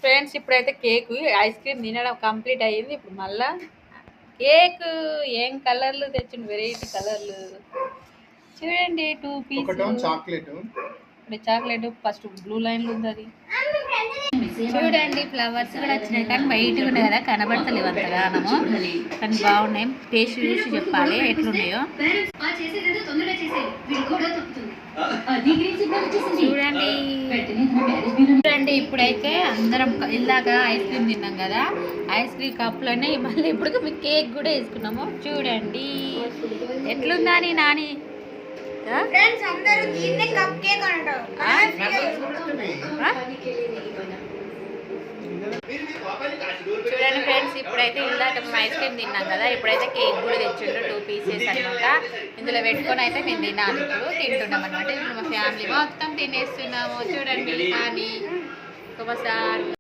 Friends ఇప్పుడైతే cake ice cream తినడం complete అయ్యింది. ఇప్పుడు మళ్ళా కేక్ ఏం కలర్లు తెచ్చిండు, వెరైటీ కలర్లు చూడండి. 2 పీస్ చాక్లెట్ ఫస్ట్ బ్లూ లైన్లు ఉంది అది చూడండి. ఫ్లవర్స్ కూడా వచ్చినాయి కానీ వైట్ ఉన్నాయి కదా, కనబడతలేవు అంతగానము, కానీ బాగున్నాయి. టేస్ట్ చూసి చెప్పాలి ఎట్లున్నాయో. చూడండి చూడండి. ఇప్పుడైతే అందరం ఇందాక ఐస్ క్రీమ్ తిన్నాం కదా, ఐస్ క్రీమ్ కప్పులనే మళ్ళీ ఇప్పుడు మీకు కేక్ కూడా వేసుకున్నాము. చూడండి ఎట్లుందా నాని. చూడండి ఫ్రెండ్స్, ఇప్పుడైతే ఇందాక మేము ఐస్ క్రీమ్ తిన్నాం కదా, ఇప్పుడైతే కేక్ కూడా తెచ్చిండ్రు 2 పీసెస్ అనమాట. ఇందులో పెట్టుకొని అయితే మేము తిన్నాను. ఇప్పుడు తింటున్నాం అనమాట. ఇప్పుడు మా ఫ్యామిలీ మొత్తం తినేస్తున్నాము. చూడండి కానీ ఒకసారి